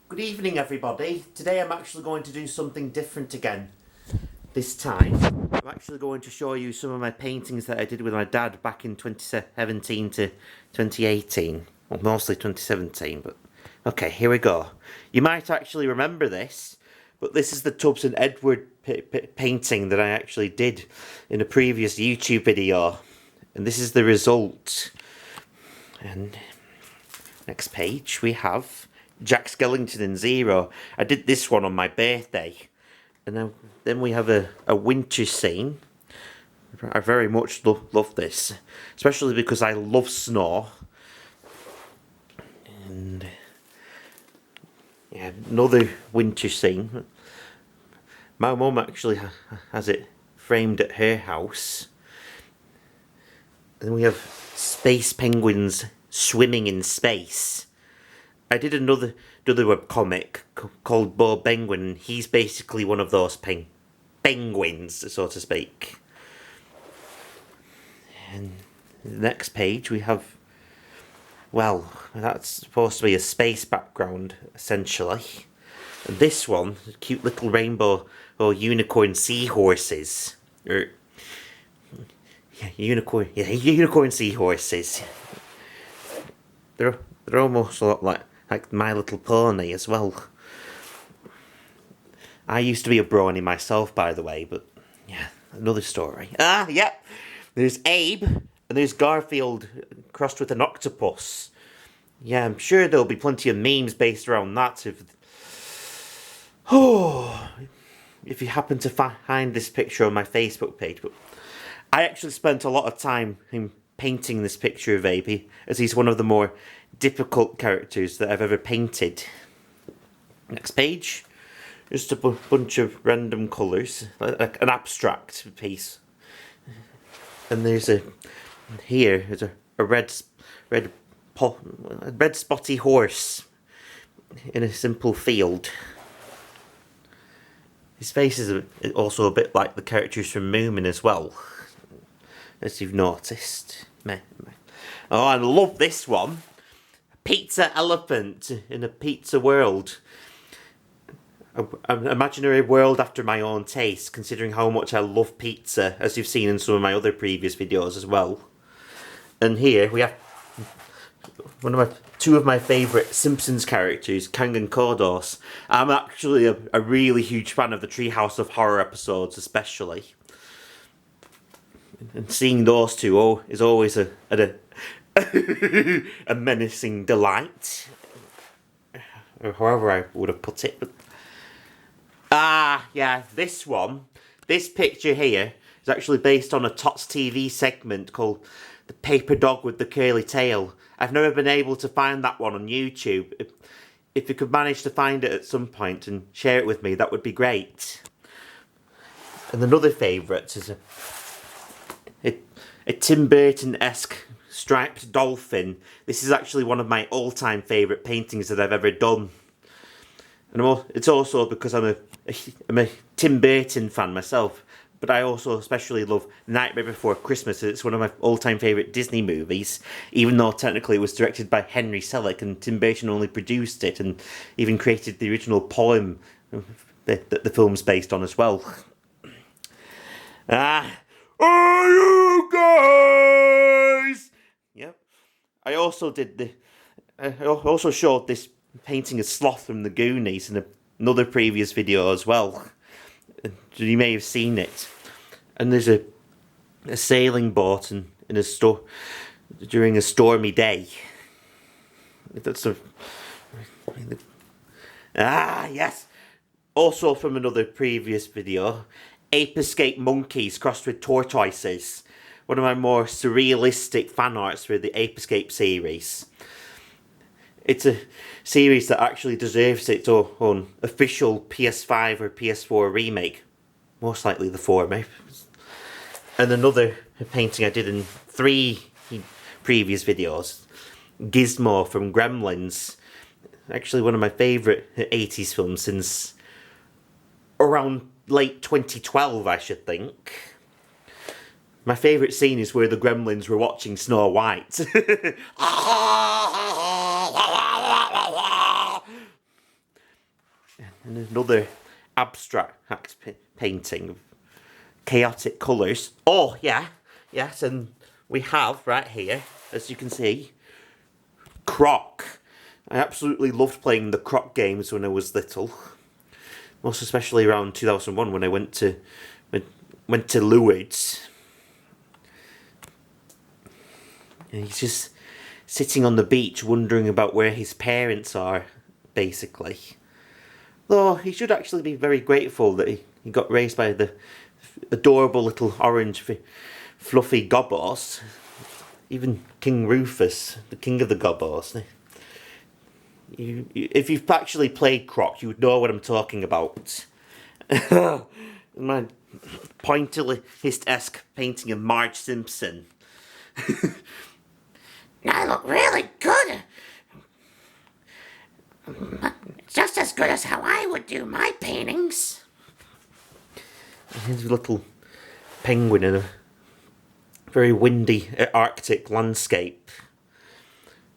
Good evening, everybody. Today I'm actually going to do something different again. This time, I'm actually going to show you some of my paintings that I did with my dad back in 2017 to 2018. Well, mostly 2017, but... Okay, here we go. You might actually remember this, but this is the Thompson Edward painting that I actually did in a previous YouTube video. And this is the result. And next page we have Jack Skellington in Zero. I did this one on my birthday. And then we have a winter scene. I very much love this. Especially because I love snow. And yeah, another winter scene. My mum actually has it framed at her house. And we have space penguins swimming in space. I did another web comic called Bo Penguin, and he's basically one of those penguins, so to speak. And the next page we have, well, that's supposed to be a space background, essentially. And this one, cute little rainbow or unicorn seahorses. Unicorn seahorses. They're almost a lot like My Little Pony as well. I used to be a brony myself, by the way, but yeah, another story. Yep. There's Abe, and there's Garfield crossed with an octopus. Yeah, I'm sure there'll be plenty of memes based around that if you happen to find this picture on my Facebook page. But I actually spent a lot of time in painting this picture of Abe, as he's one of the more difficult characters that I've ever painted. Next page, just a bunch of random colours, like an abstract piece. And there's a red spotty horse in a simple field. His face is also a bit like the characters from Moomin as well, as you've noticed. Oh, I love this one. Pizza elephant in a pizza world. An imaginary world after my own taste, considering how much I love pizza, as you've seen in some of my other previous videos as well. And here we have two of my favourite Simpsons characters, Kang and Kodos. I'm actually a really huge fan of the Treehouse of Horror episodes, especially. And seeing those two is always a menacing delight. Or however I would have put it. Yeah, this picture here is actually based on a Tots TV segment called The Paper Dog with the Curly Tail. I've never been able to find that one on YouTube. If you could manage to find it at some point and share it with me, that would be great. And another favourite is a Tim Burton-esque striped dolphin. This is actually one of my all-time favourite paintings that I've ever done. And it's also because I'm a Tim Burton fan myself, but I also especially love Nightmare Before Christmas. It's one of my all-time favourite Disney movies, even though technically it was directed by Henry Selick and Tim Burton only produced it and even created the original poem that the film's based on as well. Are you guys? Yep. I also showed this painting of Sloth from the Goonies in another previous video as well. You may have seen it. And there's a sailing boat in a during a stormy day. That's yes. Also from another previous video, Ape Escape monkeys crossed with tortoises. One of my more surrealistic fan arts for the Ape Escape series. It's a series that actually deserves its own official PS5 or PS4 remake. Most likely the former. And another painting I did in 3 previous videos. Gizmo from Gremlins. Actually one of my favourite 80s films since around late 2012, I should think. My favourite scene is where the Gremlins were watching Snow White. And another abstract painting of chaotic colours. Oh, yeah. Yes, and we have, right here, as you can see, Croc. I absolutely loved playing the Croc games when I was little. Most especially around 2001 when I went to Lourdes. And he's just sitting on the beach wondering about where his parents are, basically. Though he should actually be very grateful that he got raised by the adorable little orange fluffy gobos. Even King Rufus, the king of the gobos. If you've actually played Croc, you would know what I'm talking about. My pointillist-esque painting of Marge Simpson. I look really good. Just as good as how I would do my paintings. Here's a little penguin in a very windy Arctic landscape.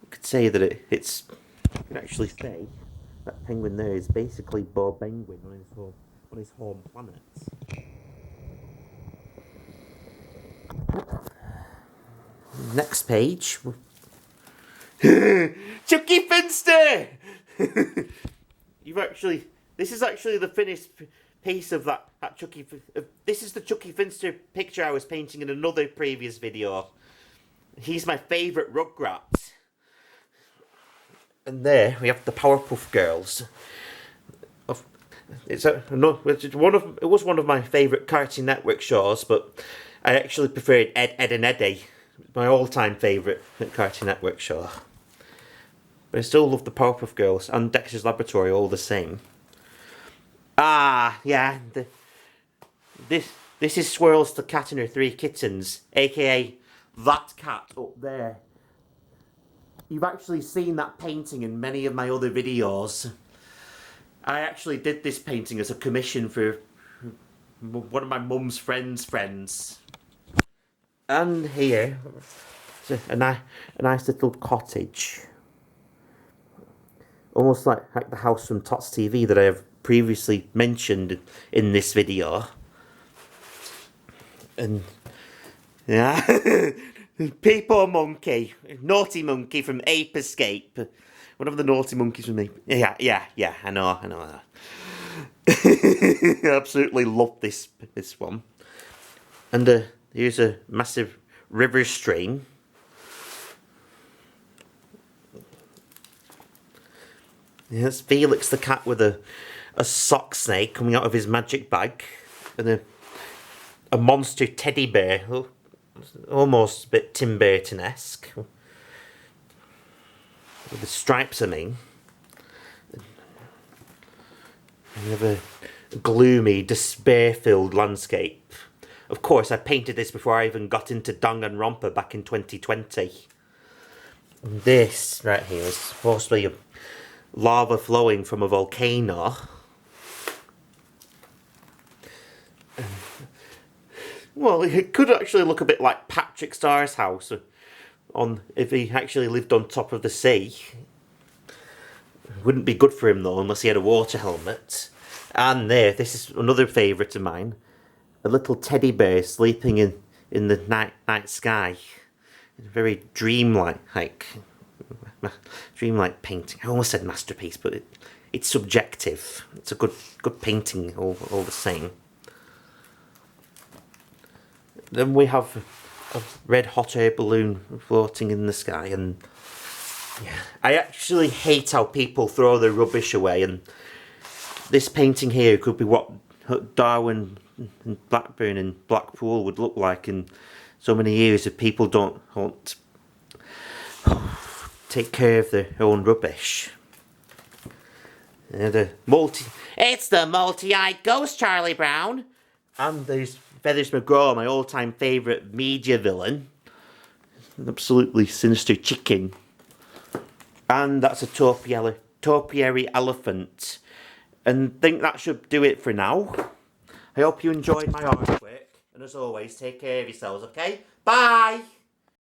You could say that it's. You can actually say that penguin there is basically Bob Penguin on his home planet. Next page. Chucky Fischer! This is actually the finished piece of that Chucky. This is the Chucky Fischer picture I was painting in another previous video. He's my favourite Rugrat. And there we have the Powerpuff Girls. It was one of my favourite Cartoon Network shows, but I actually preferred Ed and Eddie, my all-time favourite Cartoon Network show. But I still love the Powerpuff Girls and Dexter's Laboratory all the same. Ah, yeah. This is Swirls, the cat and her 3 kittens, aka that cat up there. You've actually seen that painting in many of my other videos. I actually did this painting as a commission for one of my mum's friends. And here, a nice little cottage. Almost like the house from Tots TV that I have previously mentioned in this video. And, yeah, Peepo Monkey, Naughty Monkey from Ape Escape. One of the naughty monkeys from Ape. Yeah, I know. I absolutely love this one. And here's a massive river stream. Yes, Felix the cat with a sock snake coming out of his magic bag. And a monster teddy bear. Almost a bit Tim Burton-esque. With the stripes, I mean. We have a gloomy, despair-filled landscape. Of course, I painted this before I even got into Danganronpa back in 2020. And this right here is supposed to be lava flowing from a volcano. Well, it could actually look a bit like Patrick Starr's house if he actually lived on top of the sea. It wouldn't be good for him though, unless he had a water helmet. And this is another favourite of mine. A little teddy bear sleeping in the night sky. Very dreamlike painting. I almost said masterpiece, but it's subjective. It's a good painting all the same. Then we have a red hot air balloon floating in the sky, and yeah, I actually hate how people throw their rubbish away, and this painting here could be what Darwin and Blackburn and Blackpool would look like in so many years if people don't take care of their own rubbish. And it's the multi-eyed ghost, Charlie Brown. And there's Feathers McGraw, my all-time favourite media villain. An absolutely sinister chicken. And that's a topiary elephant. And I think that should do it for now. I hope you enjoyed my artwork. And as always, take care of yourselves, okay? Bye!